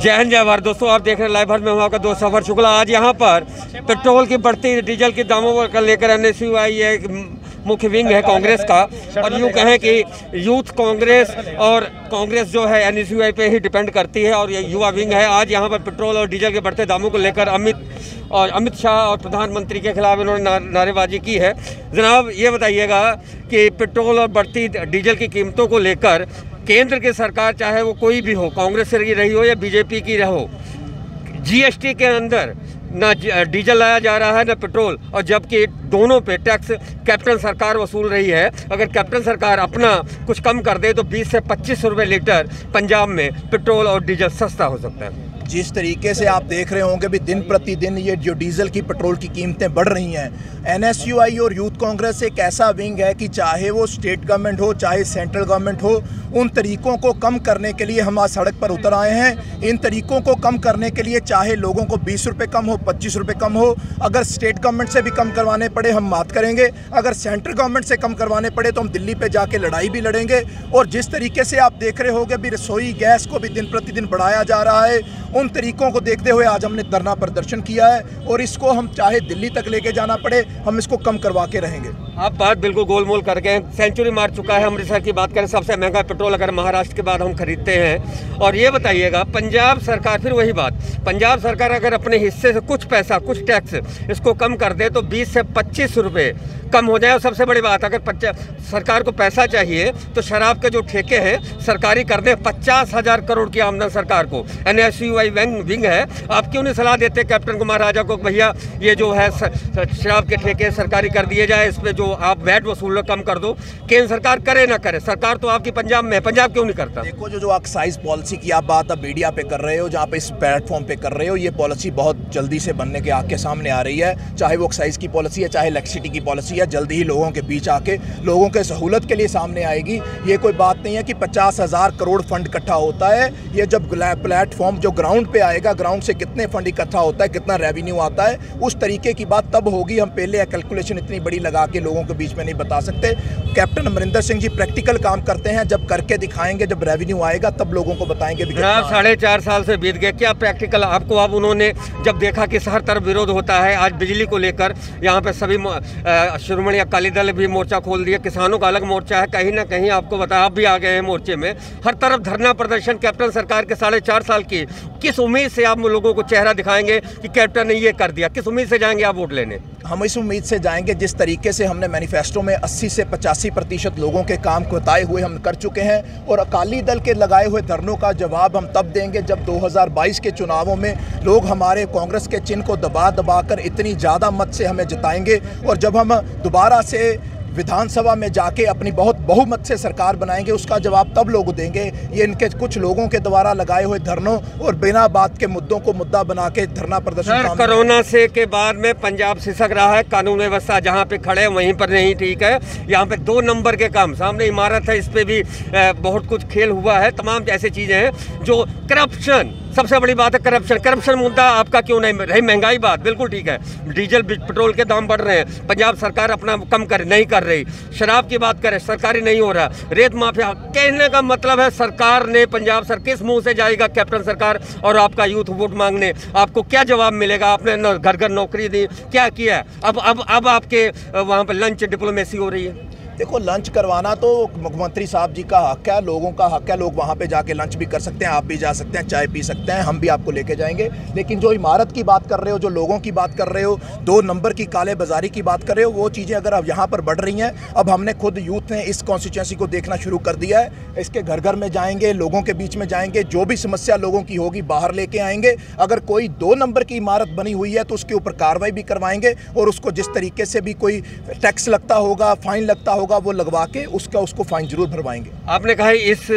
जय हिंद जय भारत। दोस्तों आप देख रहे हैं लाइव भारत में, हूं आपका दोस्त सफर शुक्ला। आज यहाँ पर पेट्रोल की बढ़ती, डीजल के दामों को लेकर एनएसयूआई एक मुख्य विंग है कांग्रेस का, और यूँ कहें कि यूथ कांग्रेस और कांग्रेस जो है एनएसयूआई पे ही डिपेंड करती है, और ये युवा विंग है। आज यहाँ पर पेट्रोल और डीजल के बढ़ते दामों को लेकर अमित शाह और प्रधानमंत्री के खिलाफ इन्होंने नारेबाजी की है। जनाब ये बताइएगा कि पेट्रोल और बढ़ती डीजल की कीमतों को लेकर केंद्र की सरकार, चाहे वो कोई भी हो, कांग्रेस से रही हो या बीजेपी की रहो, जीएसटी के अंदर ना डीजल लाया जा रहा है ना पेट्रोल, और जबकि दोनों पे टैक्स कैपिटल सरकार वसूल रही है। अगर कैपिटल सरकार अपना कुछ कम कर दे तो 20 से 25 रुपये लीटर पंजाब में पेट्रोल और डीजल सस्ता हो सकता है। जिस तरीके से आप देख रहे होंगे भी दिन प्रतिदिन ये जो डीजल की पेट्रोल की कीमतें बढ़ रही हैं, एनएसयूआई और यूथ कांग्रेस एक ऐसा विंग है कि चाहे वो स्टेट गवर्नमेंट हो चाहे सेंट्रल गवर्नमेंट हो, उन तरीकों को कम करने के लिए हम आज सड़क पर उतर आए हैं। इन तरीकों को कम करने के लिए चाहे लोगों को 20 रुपये कम हो, 25 रुपये कम हो, अगर स्टेट गवर्नमेंट से भी कम करवाने पड़े हम बात करेंगे, अगर सेंट्रल गवर्नमेंट से कम करवाने पड़े तो हम दिल्ली पे जाके लड़ाई भी लड़ेंगे। और जिस तरीके से आप देख रहे होंगे भी रसोई गैस को भी दिन प्रतिदिन बढ़ाया जा रहा है, उन तरीकों को देखते हुए आज हमने धरना प्रदर्शन किया है, और इसको हम चाहे दिल्ली तक लेके जाना पड़े हम इसको कम करवा के रहेंगे। आप बात बिल्कुल गोलमोल करके सेंचुरी मार चुका है अमृतसर की बात करें, सबसे महंगा पेट्रोल अगर महाराष्ट्र के बाद हम खरीदते हैं। और ये बताइएगा पंजाब सरकार, फिर वही बात, पंजाब सरकार अगर अपने हिस्से से कुछ पैसा, कुछ टैक्स इसको कम कर दे तो 20 से 25 रुपये कम हो जाए। और सबसे बड़ी बात, अगर सरकार को पैसा चाहिए तो शराब के जो ठेके हैं सरकारी कर दें। 50,000 करोड़ की आमदन सरकार को, एनएसयूआई विंग है। आप क्यों नहीं सलाह देते कैप्टन कुमार राजा को, भैया ये जो है शराब के ठेके सरकारी कर दिए जाए, इस पर जो आप वैट वसूल कम कर दो। केंद्र सरकार करे ना करे, सरकार तो आपकी पंजाब में है, पंजाब क्यों नहीं करता? देखो जो एक्साइज पॉलिसी की आप बात अब मीडिया पे कर रहे हो, जहाँ पे इस प्लेटफॉर्म पे कर रहे हो, ये पॉलिसी बहुत जल्दी से बनने के आके सामने आ रही है। चाहे वो एक्साइज की पॉलिसी है चाहे इलेक्ट्रिसिटी की पॉलिसी है, जल्दी ही लोगों के बीच आके लोगों के सहूलत के लिए सामने आएगी। ये कोई बात नहीं है कि 50,000 करोड़ फंड इकट्ठा होता है। ये जब प्लेटफॉर्म जो ग्राउंड पे आएगा, ग्राउंड से कितने फंड इकट्ठा होता है, कितना रेवेन्यू आता है, उस तरीके की बात तब होगी। हम पहले कैलकुलेशन इतनी बड़ी लगा के लोगों के बीच में नहीं बता सकते। कैप्टन अमरिंदर सिंह जी प्रैक्टिकल काम करते हैं, जब करके दिखाएंगे, जब रेवेन्यू आएगा तब लोगों को बताएंगे। 4.5 साल से बीत गए, क्या प्रैक्टिकल आपको अब उन्होंने जब देखा कि हर तरफ विरोध होता है, आज बिजली को लेकर यहाँ पे सभी श्रोमणी अकाली दल भी मोर्चा खोल दिया, किसानों का अलग मोर्चा है, कहीं ना कहीं आपको बताया आप भी आ गए हैं मोर्चे में, हर तरफ धरना प्रदर्शन कैप्टन सरकार के 4.5 साल की। किस उम्मीद से आप लोगों को चेहरा दिखाएंगे कि कैप्टन ने ये कर दिया? किस उम्मीद से जाएंगे आप वोट लेने? हम इस उम्मीद से जाएंगे जिस तरीके से हमने मैनिफेस्टो में 80 से 85% लोगों के काम को बताए हुए हम कर चुके हैं, और अकाली दल के लगाए हुए धरनों का जवाब हम तब देंगे जब 2022 के चुनावों में लोग हमारे कांग्रेस के चिन्ह को दबा कर इतनी ज़्यादा मत से हमें जिताएंगे, और जब हम दोबारा से विधानसभा में जाके अपनी बहुत बहुमत से सरकार बनाएंगे, उसका जवाब तब लोग देंगे। ये इनके कुछ लोगों के द्वारा लगाए हुए धरनों और बिना बात के मुद्दों को मुद्दा बना के धरना प्रदर्शन। कोरोना से के बाद में पंजाब सिसक रहा है, कानून व्यवस्था जहाँ पे खड़े वहीं पर नहीं ठीक है। यहाँ पे 2 नंबर के काम, सामने इमारत है, इस पे भी बहुत कुछ खेल हुआ है, तमाम ऐसी चीज़ें हैं जो करप्शन, सबसे बड़ी बात है करप्शन मुद्दा आपका क्यों नहीं रही? महंगाई बात बिल्कुल ठीक है, डीजल पेट्रोल के दाम बढ़ रहे हैं, पंजाब सरकार अपना कम नहीं कर रही। शराब की बात करें, सरकारी नहीं हो रहा। रेत माफिया, कहने का मतलब है सरकार ने, पंजाब सरकार किस मुंह से जाएगा कैप्टन सरकार और आपका यूथ वोट मांगने? आपको क्या जवाब मिलेगा? आपने घर घर नौकरी दी, क्या किया? अब आपके वहाँ पर लंच डिप्लोमेसी हो रही है। देखो लंच करवाना तो मुख्यमंत्री साहब जी का हक है, लोगों का हक है, लोग वहाँ पे जाके लंच भी कर सकते हैं, आप भी जा सकते हैं, चाय पी सकते हैं, हम भी आपको लेके जाएंगे। लेकिन जो इमारत की बात कर रहे हो, जो लोगों की बात कर रहे हो, 2 नंबर की काले बाजारी की बात कर रहे हो, वो चीज़ें अगर अब यहाँ पर बढ़ रही हैं, अब हमने खुद यूथ ने इस कॉन्स्टिट्यूंसी को देखना शुरू कर दिया है। इसके घर घर में जाएंगे, लोगों के बीच में जाएंगे, जो भी समस्या लोगों की होगी बाहर लेके आएंगे। अगर कोई 2 नंबर की इमारत बनी हुई है तो उसके ऊपर कार्रवाई भी करवाएंगे, और उसको जिस तरीके से भी कोई टैक्स लगता होगा, फाइन लगता होगा, वो लगवा के उसको फाइन जरूर भरवाएंगे। आपने कहा इस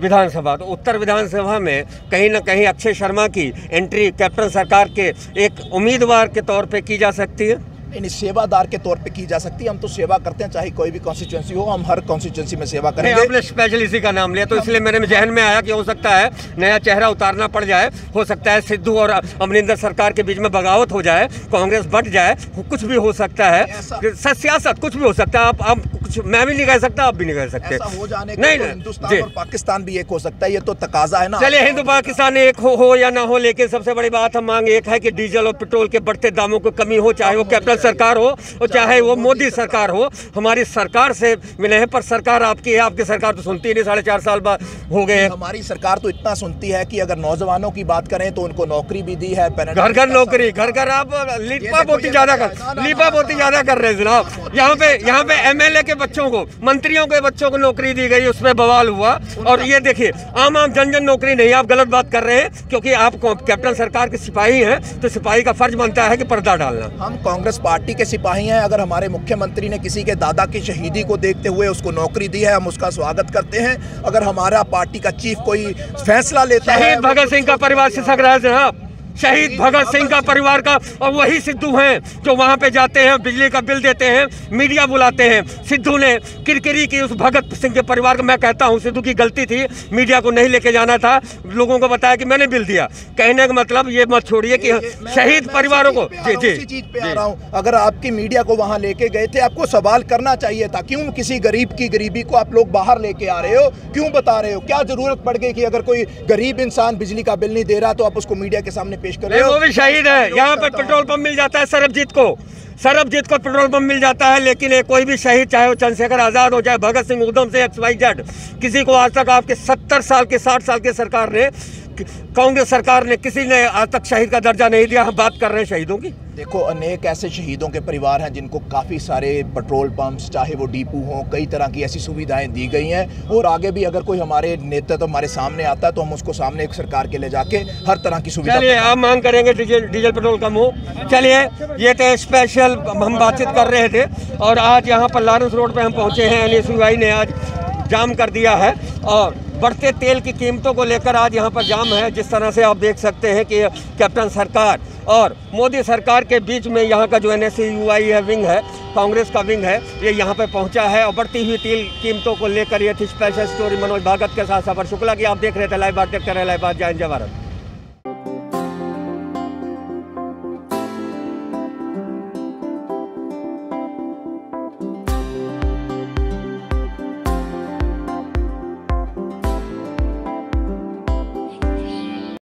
विधानसभा, तो उत्तर विधानसभा में कहीं ना कहीं अक्षय शर्मा की एंट्री कैप्टन सरकार के एक उम्मीदवार के तौर पे की जा सकती है। नहीं, सेवादार के तौर पे की जा सकती है। हम तो सेवा करते हैं, चाहे कोई भी कॉन्स्टिट्यूंसी हो, हम हर कॉन्स्टिट्यूंसी में सेवा करेंगे। आपने स्पेशल इसी का नाम लिया तो इसलिए मेरे जहन में आया कि हो सकता है नया चेहरा उतारना पड़ जाए, हो सकता है सिद्धू और अमरिंदर सरकार के बीच में बगावत हो जाए, कांग्रेस बट जाए, कुछ भी हो सकता है, सियासत कुछ भी हो सकता है। आप कुछ मैं भी नहीं कह सकता, आप भी नहीं कह सकते। ऐसा हो जाने का तो हिंदुस्तान और पाकिस्तान भी एक हो सकता है, ये तो तकाजा है ना। चलिए हिंदू पाकिस्तान एक हो या ना हो, लेकिन सबसे बड़ी बात हम मांग एक है कि डीजल और पेट्रोल के बढ़ते दामों को कमी हो, चाहे वो कैपिटल सरकार हो और चाहे वो मोदी सरकार हो। हमारी सरकार से मिले हैं, पर सरकार आपकी है, आपकी सरकार तो सुनती नहीं, 4.5 साल बाद हो गए। हमारी सरकार तो इतना सुनती है कि अगर नौजवानों की बात करें तो उनको नौकरी भी दी है, घर घर नौकरी, घर घर। आप लीपा पोती ज्यादा कर रहे हैं जनाब। यहाँ पे एमएलए के बच्चों को, मंत्रियों के बच्चों को नौकरी दी गई, उसमें बवाल हुआ। और ये देखिए आम जन नौकरी नहीं, आप गलत बात कर रहे हैं, क्योंकि आप कैपिटल सरकार के सिपाही हैं, तो सिपाही का फर्ज बनता है कि पर्दा डालना। हम कांग्रेस पार्टी के सिपाही हैं। अगर हमारे मुख्यमंत्री ने किसी के दादा की शहीदी को देखते हुए उसको नौकरी दी है, हम उसका स्वागत करते हैं। अगर हमारा पार्टी का चीफ कोई फैसला लेता है, शहीद भगत सिंह का परिवार सिसक रहा है जनाब, शहीद भगत सिंह का परिवार का, और वही सिद्धू हैं जो वहां पे जाते हैं, बिजली का बिल देते हैं, मीडिया बुलाते हैं। सिद्धू ने किरकिरी की उस भगत सिंह के परिवार को, मैं कहता हूं सिद्धू की गलती थी, मीडिया को नहीं लेके जाना था, लोगों को बताया कि मैंने बिल दिया। कहने का मतलब ये मत छोड़िए कि शहीद परिवारों को। जी चीज पे आ रहा हूं, अगर आपकी मीडिया को वहां लेके गए थे, आपको सवाल करना चाहिए था, क्यों किसी गरीब की गरीबी को आप लोग बाहर लेके आ रहे हो, क्यों बता रहे हो? क्या जरूरत पड़ गई कि अगर कोई गरीब इंसान बिजली का बिल नहीं दे रहा तो आप उसको मीडिया के सामने पेश कर रहे हो? वो भी शहीद है। यहाँ पर पेट्रोल पंप मिल जाता है सरबजीत को पेट्रोल पंप मिल जाता है, लेकिन कोई भी शहीद, चाहे वो चंद्रशेखर आजाद हो, चाहे भगत सिंह, उधम से XYZ, किसी को आज तक आपके 70 साल के 60 साल के सरकार ने, कांग्रेस सरकार ने, किसी ने आज तक शहीद का दर्जा नहीं दिया। हम बात कर रहे हैं शहीदों की। देखो अनेक ऐसे शहीदों के परिवार हैं जिनको काफ़ी सारे पेट्रोल पंप्स, चाहे वो डिपो हों, कई तरह की ऐसी सुविधाएं दी गई हैं। और आगे भी अगर कोई हमारे नेता तो हमारे सामने आता है तो हम उसको सामने एक सरकार के ले जाके हर तरह की सुविधा। चलिए आप मांग करेंगे डीजल पेट्रोल कम हो। चलिए ये तो स्पेशल हम बातचीत कर रहे थे, और आज यहाँ पर लॉरेंस रोड पर हम पहुँचे हैं। NSUI ने आज जाम कर दिया है, और बढ़ते तेल की कीमतों को लेकर आज यहाँ पर जाम है। जिस तरह से आप देख सकते हैं कि कैप्टन सरकार और मोदी सरकार के बीच में यहाँ का जो NSUI है, विंग है, कांग्रेस का विंग है, ये यहाँ पे पहुँचा है। और बढ़ती हुई तेल कीमतों को लेकर ये थी स्पेशल स्टोरी मनोज भगत के साथ सफर शुक्ला की। आप देख रहे थे लाइव बात, देखते रहे लाइव बात। जय हिंद, जय भारत।